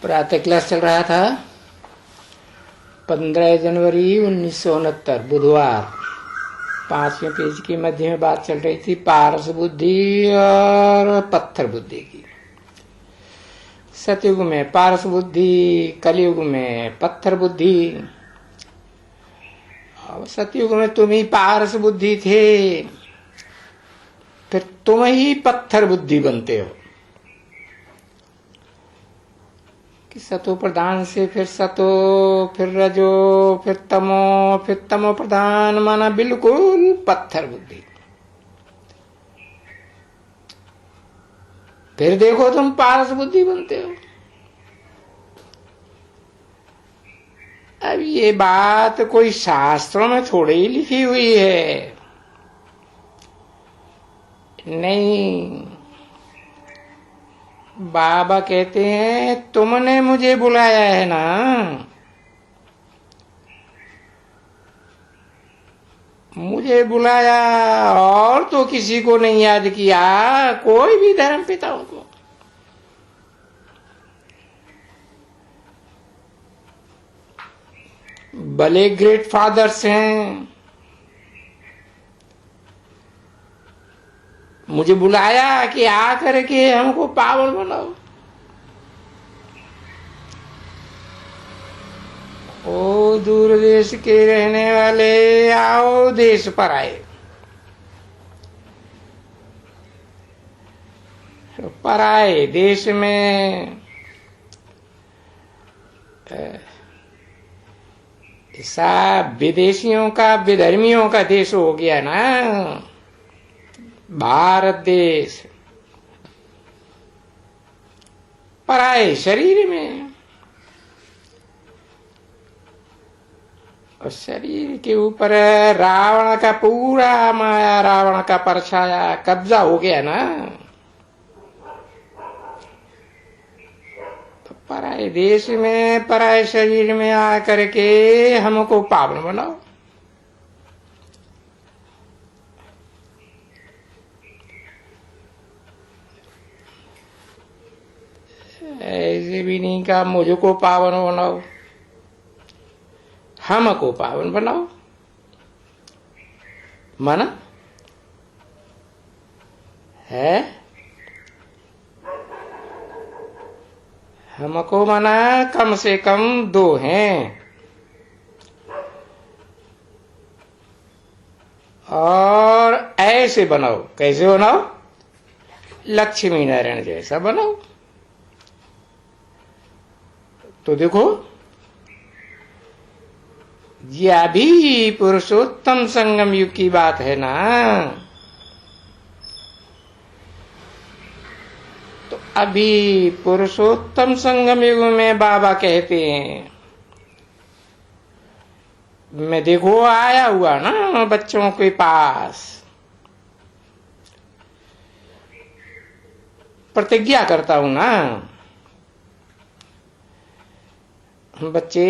प्रातः क्लास चल रहा था। 15 जनवरी 1969 बुधवार। 5वें पेज के मध्य में बात चल रही थी पारस बुद्धि और पत्थर बुद्धि की। सतयुग में पारस बुद्धि, कलयुग में पत्थर बुद्धि। अब सतयुग में तुम ही पारस बुद्धि थे, फिर तुम ही पत्थर बुद्धि बनते हो कि सतो प्रधान से फिर सतो, फिर रजो, फिर तमो प्रधान, माना बिल्कुल पत्थर बुद्धि। फिर देखो तुम पारस बुद्धि बनते हो। अब ये बात कोई शास्त्रों में थोड़ी ही लिखी हुई है, नहीं। बाबा कहते हैं तुमने मुझे बुलाया है ना, मुझे बुलाया और तो किसी को नहीं याद किया, कोई भी धर्म पिताओं को। भले ग्रेट फादर्स हैं, मुझे बुलाया कि आकर के हमको पावन बनाओ। ओ दूर देश के रहने वाले, आओ देश पर आए। पर आए देश में ऐसा विदेशियों का, विधर्मियों का देश हो गया ना भारत देश। पराए शरीर में, और शरीर के ऊपर रावण का पूरा माया, रावण का परछाया कब्जा हो गया ना। तो पराए देश में, पराए शरीर में आकर के हमको पावन बनाओ। ऐसे भी नहीं कहा मुझको पावन बनाओ, हमको पावन बनाओ। माना है हमको, माना कम से कम 2 हैं, और ऐसे बनाओ। कैसे बनाओ? लक्ष्मी नारायण जैसा बनाओ। तो देखो, ये अभी पुरुषोत्तम संगम युग की बात है ना। तो अभी पुरुषोत्तम संगम युग में बाबा कहते हैं, मैं देखो आया हुआ ना बच्चों के पास, प्रतिज्ञा करता हूं ना, बच्चे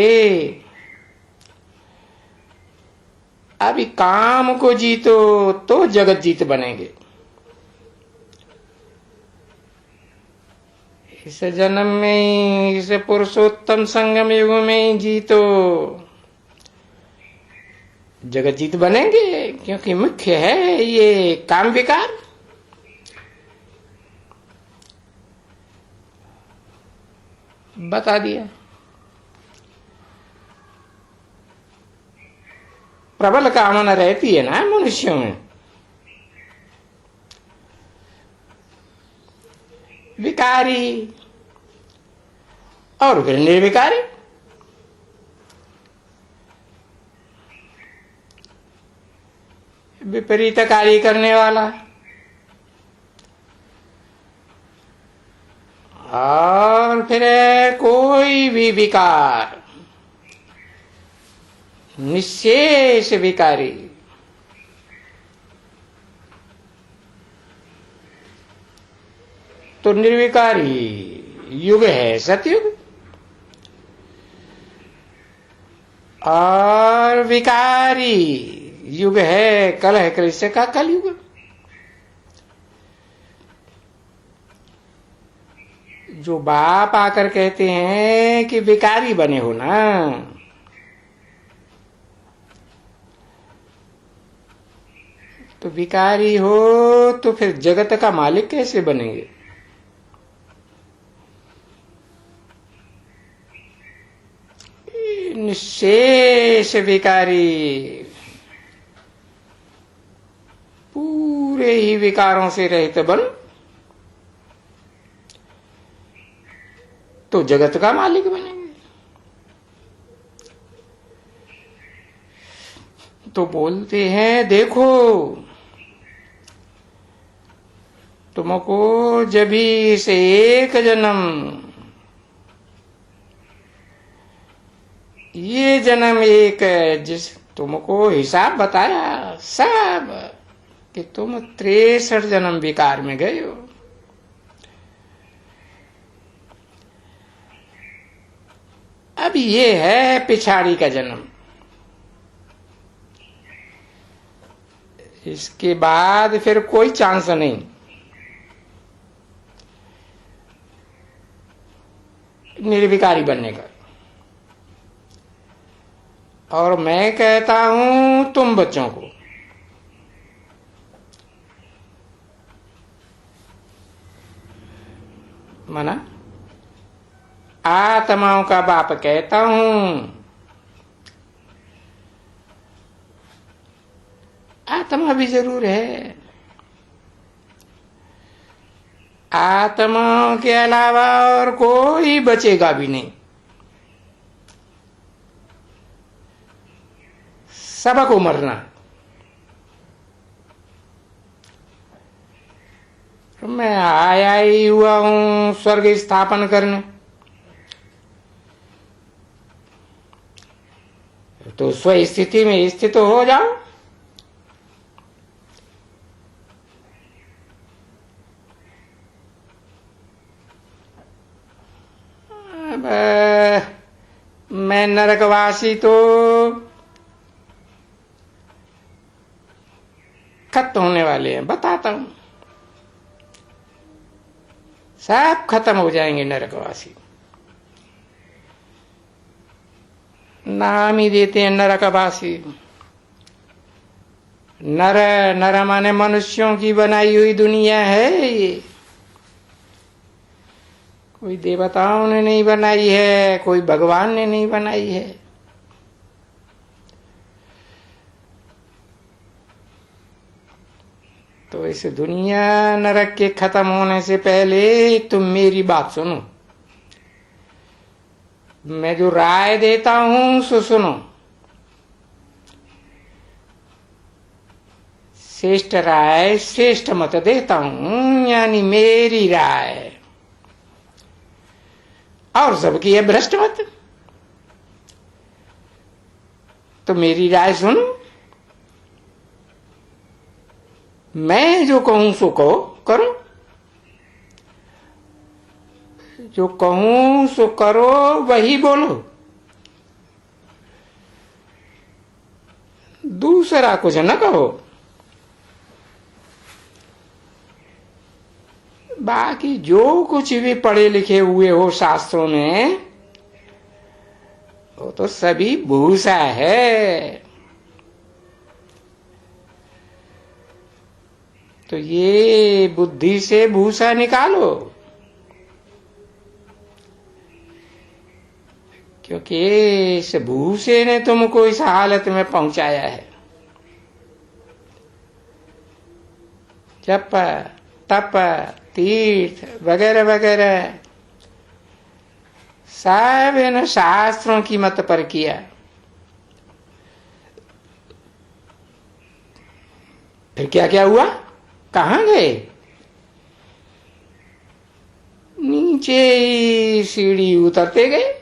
अभी काम को जीतो तो जगत जीत बनेंगे। इस जन्म में, इस पुरुषोत्तम संगम युग में जीतो, जगत जीत बनेंगे। क्योंकि मुख्य है ये काम विकार। बता दिया। प्रबल कामना रहती है ना मनुष्यों में, विकारी और फिर निर्विकारी। विपरीत कार्य करने वाला और फिर कोई भी विकार, निशेष विकारी। तो निर्विकारी युग है सतयुग, और विकारी युग है कलह क्लेश का कलयुग। जो बाप आकर कहते हैं कि भिखारी बने हो ना, तो भिखारी हो तो फिर जगत का मालिक कैसे बनेंगे? निशेष भिखारी, पूरे ही विकारों से रहित बन तो जगत का मालिक बनेंगे। तो बोलते हैं देखो तुमको जभी से एक जन्म, ये जन्म एक जिस तुमको हिसाब बताया सब कि तुम 63 जन्म विकार में गए हो। अब ये है पिछाड़ी का जन्म, इसके बाद फिर कोई चांस नहीं। निर्विकारी बनने का। और मैं कहता हूं तुम बच्चों को माना आत्माओं का बाप कहता हूं, आत्मा भी जरूर है। आत्मा के अलावा और कोई बचेगा भी नहीं, सबको मरना। मैं आया ही हुआ हूं स्वर्ग स्थापन करने, तो स्व स्थिति में स्थित हो जाओ। अब मैं नरकवासी तो खत्म होने वाले हैं, बताता हूं। सब खत्म हो जाएंगे नरकवासी। नाम ही देते हैं नरकवासी। नर नर माने मनुष्यों की बनाई हुई दुनिया है ये, कोई देवताओं ने नहीं बनाई है, कोई भगवान ने नहीं बनाई है। तो इस दुनिया नरक के खत्म होने से पहले तुम मेरी बात सुनो। मैं जो राय देता हूं सो सुनो। श्रेष्ठ राय श्रेष्ठ मत देता हूं, यानी मेरी राय, और सबकी है भ्रष्ट मत। तो मेरी राय सुनो। मैं जो कहूं सो कहो, करो। जो कहूं सो करो, वही बोलो। दूसरा कुछ न कहो। बाकी जो कुछ भी पढ़े लिखे हुए हो शास्त्रों में, वो तो सभी भूसा है। तो ये बुद्धि से भूसा निकालो, क्योंकि इस भूसे ने तुमको इस हालत में पहुंचाया है। जप तप तीर्थ वगैरह वगैरह सब इन शास्त्रों की मत पर किया। फिर क्या क्या हुआ? कहां गए? नीचे ही सीढ़ी उतरते गए।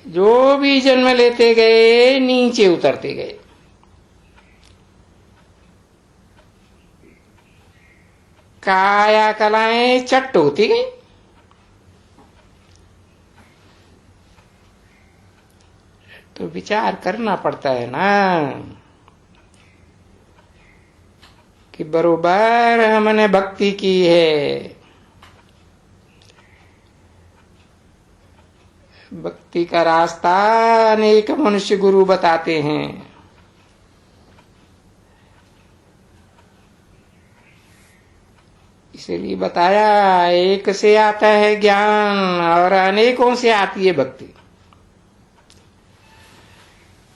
जो भी जन्म लेते गए नीचे उतरते गए। काया कलाएं चट्ट होती गई। तो विचार करना पड़ता है ना कि बरोबर हमने भक्ति की है। भक्ति का रास्ता अनेक मनुष्य गुरु बताते हैं। इसलिए बताया, एक से आता है ज्ञान और अनेकों से आती है भक्ति।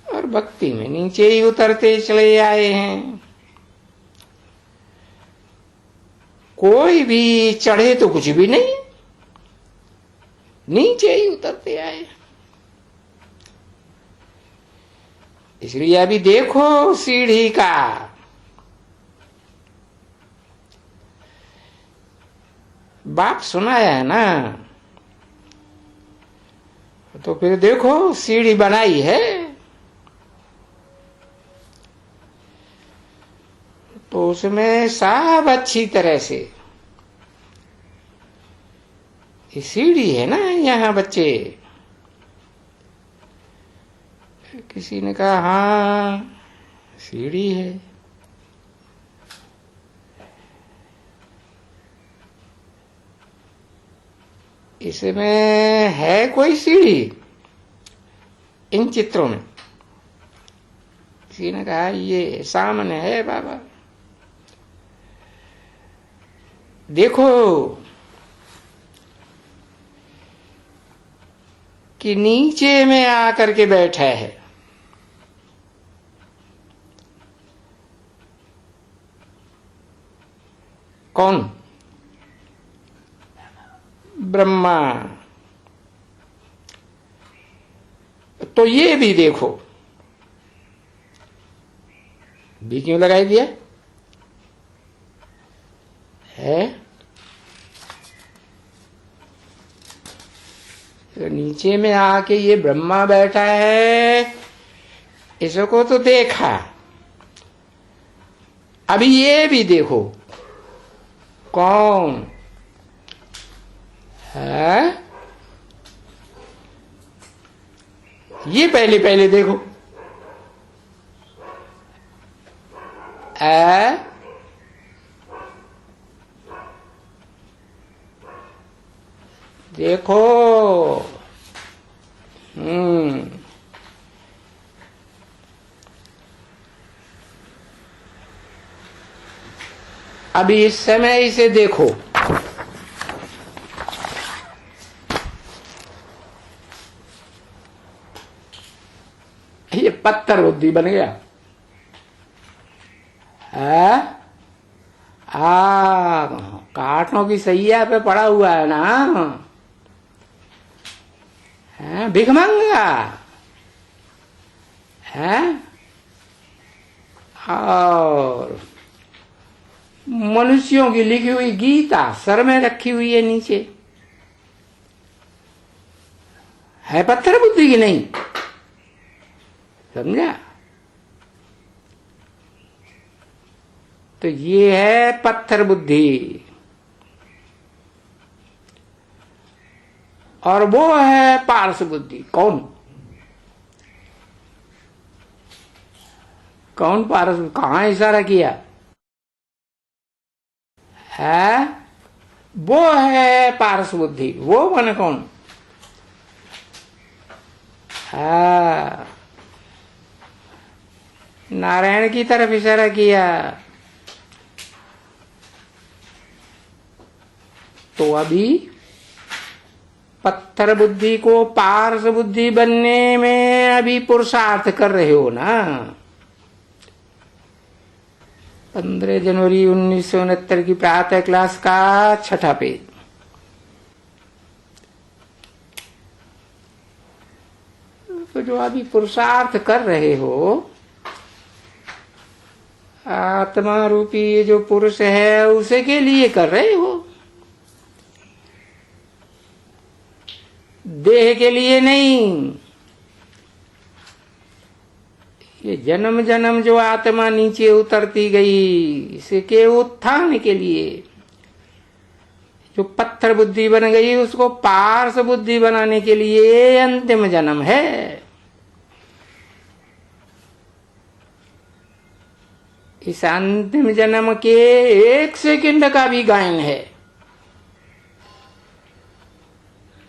और भक्ति में नीचे ही उतरते चले आए हैं। कोई भी चढ़े तो कुछ भी नहीं, नीचे ही उतरते आए। इसलिए अभी देखो सीढ़ी का, बाप सुनाया है ना, तो फिर देखो सीढ़ी बनाई है, तो उसमें सब अच्छी तरह से ये सीढ़ी है ना। यहाँ बच्चे, किसी ने कहा हाँ सीढ़ी है। इसमें है कोई सीढ़ी इन चित्रों में? किसी ने कहा ये सामने है बाबा, देखो कि नीचे में आकर के बैठा है। कौन? ब्रह्मा। तो ये भी देखो, भी क्यों लगाई दिया है? तो नीचे में आके ये ब्रह्मा बैठा है, इसको तो देखा। अभी ये भी देखो, कौन है? ये पहले पहले देखो, देखो। अभी इस समय इसे देखो, ये पत्थर बुद्धि बन गया है। कांटों की सैया पे पड़ा हुआ है ना, है भिखमंगा है। और मनुष्यों की लिखी हुई गीता सर में रखी हुई है नीचे, है पत्थर बुद्धि की नहीं? समझा? तो ये है पत्थर बुद्धि, और वो है पारस बुद्धि। कौन? कौन पारस? कहां इशारा किया है? वो है पारस बुद्धि। वो माने कौन? नारायण की तरफ इशारा किया। तो अभी पत्थर बुद्धि को पारस बुद्धि बनने में अभी पुरुषार्थ कर रहे हो ना। 15 जनवरी 1969 की प्रातः क्लास का 6ठा पेज। तो जो अभी पुरुषार्थ कर रहे हो, आत्मा रूपी ये जो पुरुष है उसे के लिए कर रहे हो, देह के लिए नहीं। ये जन्म जन्म जो आत्मा नीचे उतरती गई, इसके उत्थान के लिए जो पत्थर बुद्धि बन गई उसको पारस बुद्धि बनाने के लिए अंतिम जन्म है। इस अंतिम जन्म के 1 सेकंड का भी गायन है।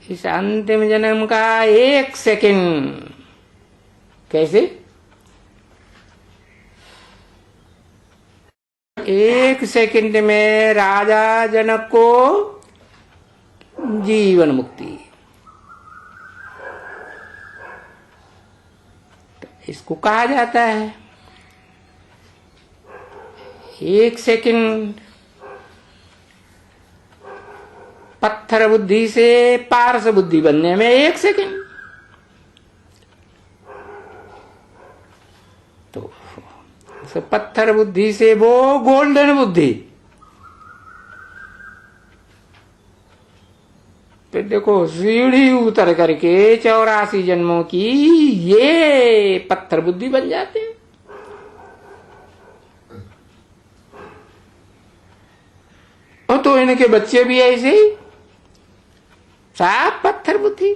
इस अंतिम जन्म का 1 सेकंड कैसे? 1 सेकंड में राजा जनक को जीवन मुक्ति। इसको कहा जाता है 1 सेकंड। पत्थर बुद्धि से पारस बुद्धि बनने में 1 सेकंड। तो पत्थर बुद्धि से वो गोल्डन बुद्धि। फिर देखो सीढ़ी उतर करके 84 जन्मों की ये पत्थर बुद्धि बन जाते हैं। और तो इनके बच्चे भी ऐसे ही सब पत्थर बुद्धि।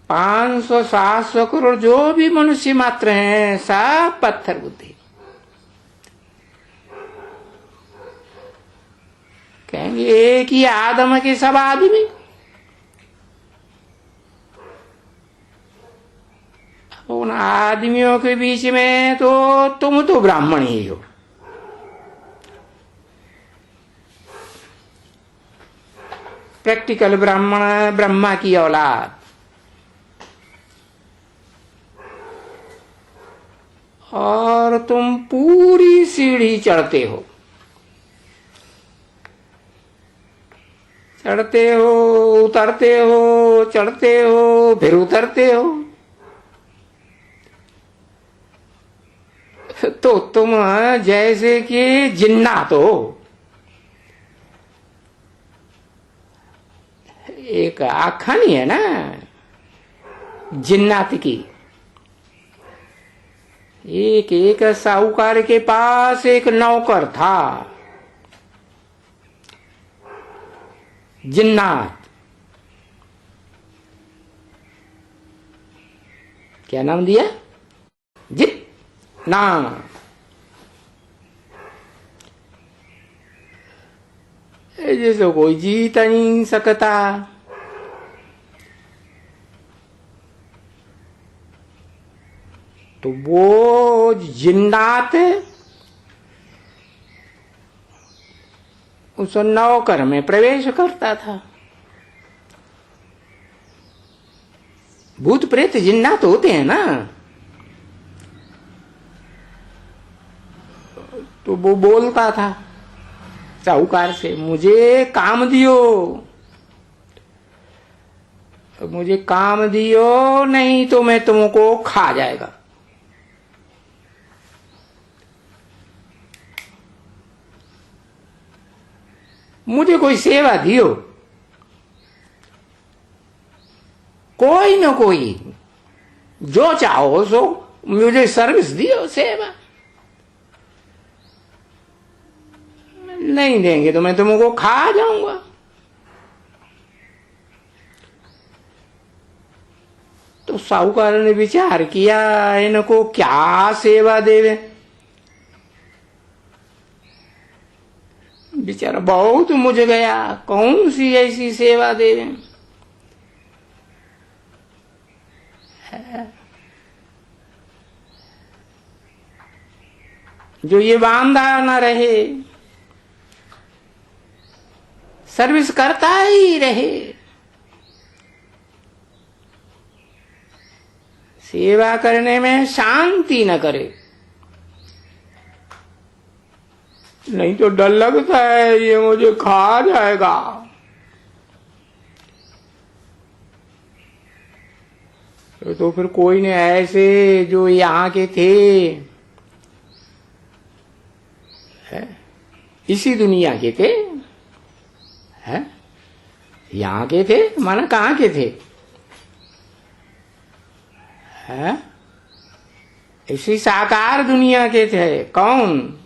500-700 करोड़ जो भी मनुष्य मात्र हैं सब पत्थर बुद्धि। कहेंगे एक ही आदम के सब आदमी। उन आदमियों के बीच में तो तुम तो ब्राह्मण ही हो। प्रैक्टिकल ब्राह्मण, ब्रह्मा की औलाद। और तुम पूरी सीढ़ी चढ़ते हो, चढ़ते हो, उतरते हो, चढ़ते हो, फिर उतरते हो। तो तुम जैसे कि जिन्नात हो। एक आखानी है ना जिन्नात की। एक साहूकार के पास एक नौकर था जिन्नात। क्या नाम दिया? जिन्ना। जैसे कोई जीत नहीं सकता। तो वो जिन्नात उस नौकर में प्रवेश करता था। भूत प्रेत जिन्नात होते हैं ना, तो वो बोलता था साहूकार से, मुझे काम दियो, मुझे काम दियो, नहीं तो मैं तुमको खा जाएगा। मुझे कोई सेवा दियो, कोई न कोई, जो चाहो सो मुझे सर्विस दियो, सेवा। नहीं देंगे तो मैं तुमको खा जाऊंगा। तो साहूकार ने विचार किया इनको क्या सेवा देवे। बेचारा बहुत मुझ गया, कौन सी ऐसी सेवा देवे। जो ये बांधा न रहे, सर्विस करता ही रहे, सेवा करने में शांति न करे। नहीं तो डर लगता है ये मुझे खा जाएगा। तो फिर कोई ने ऐसे जो यहाँ के थे, इसी दुनिया के थे, यहाँ के थे, माना कहाँ के थे, इसी साकार दुनिया के थे। कौन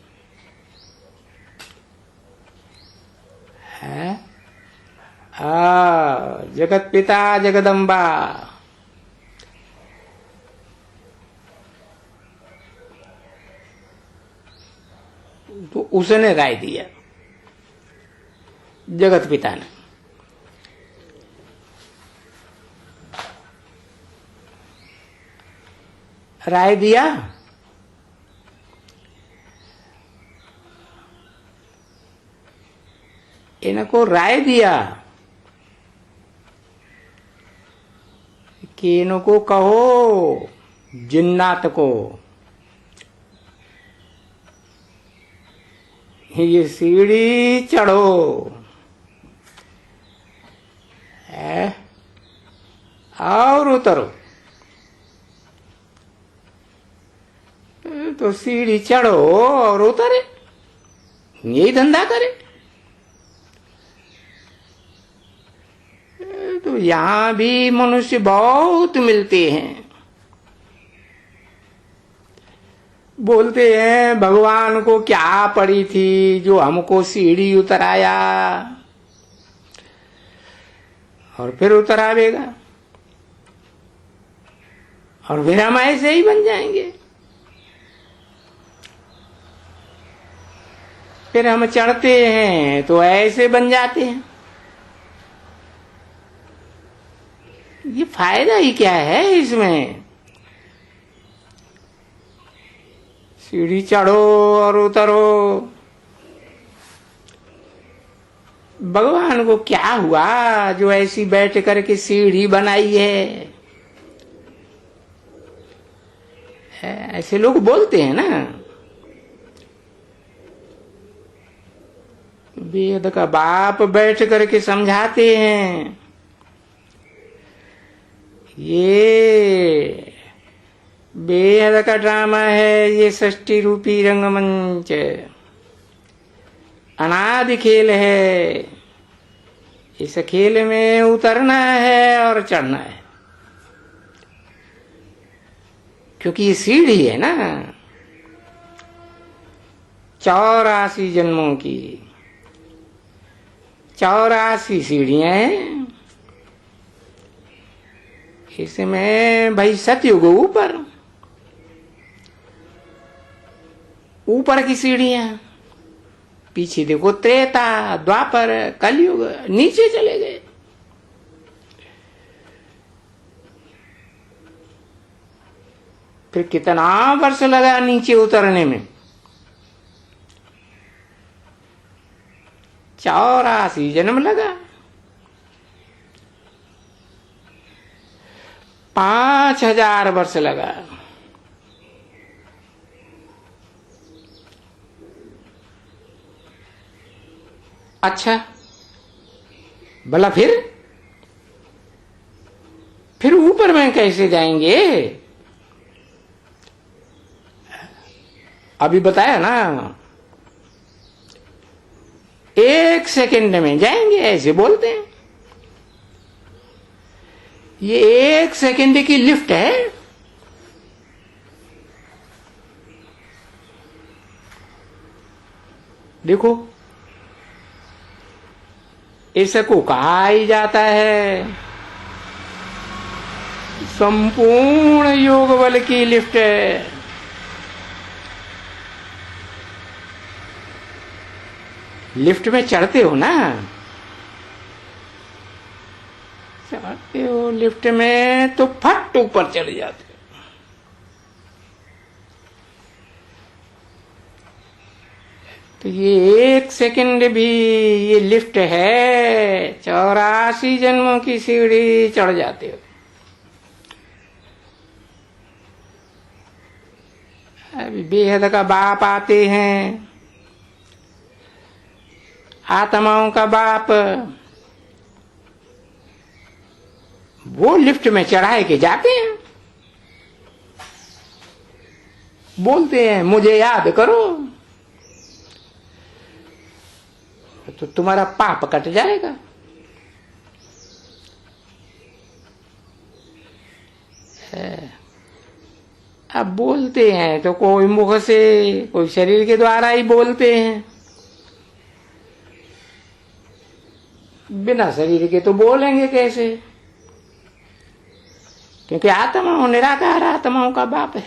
है? जगत पिता जगदम्बा। तो उसने राय दिया, जगत पिता ने। राय दिया, इनको राय दिया कि इनको कहो जिन्नात को ये सीढ़ी चढ़ो और उतरो। तो सीढ़ी चढ़ो और उतरे, यही धंधा करे। तो यहां भी मनुष्य बहुत मिलते हैं, बोलते हैं भगवान को क्या पड़ी थी जो हमको सीढ़ी उतराया और फिर उतरावेगा, और फिर हम ऐसे ही बन जाएंगे। फिर हम चढ़ते हैं तो ऐसे बन जाते हैं। ये फायदा ही क्या है इसमें? सीढ़ी चढ़ो और उतरो। भगवान को क्या हुआ जो ऐसी बैठ करके सीढ़ी बनाई है? ऐसे लोग बोलते हैं ना। वेद का बाप बैठ करके समझाते हैं, ये वेद का ड्रामा है, ये सृष्टि रूपी रंगमंच अनादि खेल है। इस खेल में उतरना है और चढ़ना है, क्योंकि ये सीढ़ी है ना 84 जन्मों की। 84 सीढ़ियां हैं। इसमें भाई सतयुग ऊपर की सीढ़ियां, पीछे देखो त्रेता, द्वापर, कलयुग, नीचे चले गए। फिर कितना वर्ष लगा नीचे उतरने में? 84 जन्म लगा। 5000 वर्ष लगा। अच्छा भला फिर ऊपर में कैसे जाएंगे? अभी बताया ना, 1 सेकंड में जाएंगे, ऐसे बोलते हैं। ये 1 सेकंड की लिफ्ट है। देखो, इसको कहा ही जाता है संपूर्ण योग बल की लिफ्ट है। लिफ्ट में चढ़ते हो ना, चढ़ते हो लिफ्ट में तो फट ऊपर चढ़ जाते हो। तो ये 1 सेकंड भी ये लिफ्ट है, 84 जन्मों की सीढ़ी चढ़ जाते हो। अभी बेहद का बाप आते हैं, आत्माओं का बाप, वो लिफ्ट में चढ़ाए के जाते हैं, बोलते हैं मुझे याद करो, तो तुम्हारा पाप कट जाएगा। अब बोलते हैं तो कोई मुख से, कोई शरीर के द्वारा ही बोलते हैं, बिना शरीर के तो बोलेंगे कैसे? क्योंकि आत्मा निराकार आत्माओं का बाप है।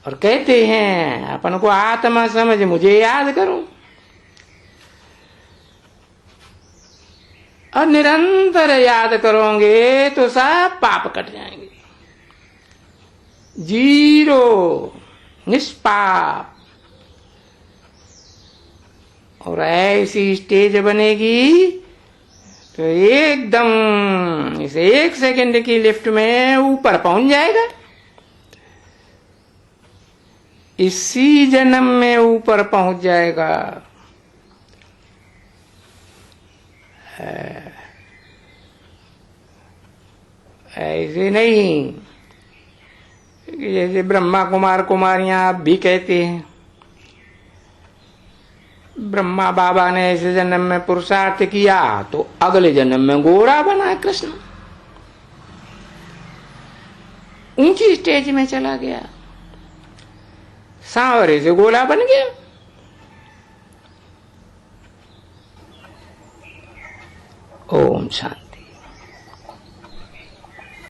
और कहते हैं अपन को आत्मा समझ मुझे याद करो, और निरंतर याद करोगे तो सब पाप कट जाएंगे, जीरो निष्पाप। और ऐसी स्टेज बनेगी तो एकदम इस 1 सेकंड की लिफ्ट में ऊपर पहुंच जाएगा। इसी जन्म में ऊपर पहुंच जाएगा। ऐसे नहीं जैसे ब्रह्मा कुमार कुमारियां आप भी कहते हैं, ब्रह्मा बाबा ने ऐसे जन्म में पुरुषार्थ किया तो अगले जन्म में गोरा बना कृष्ण, ऊंची स्टेज में चला गया, सांवरे से गोला बन गया। ओम शांति।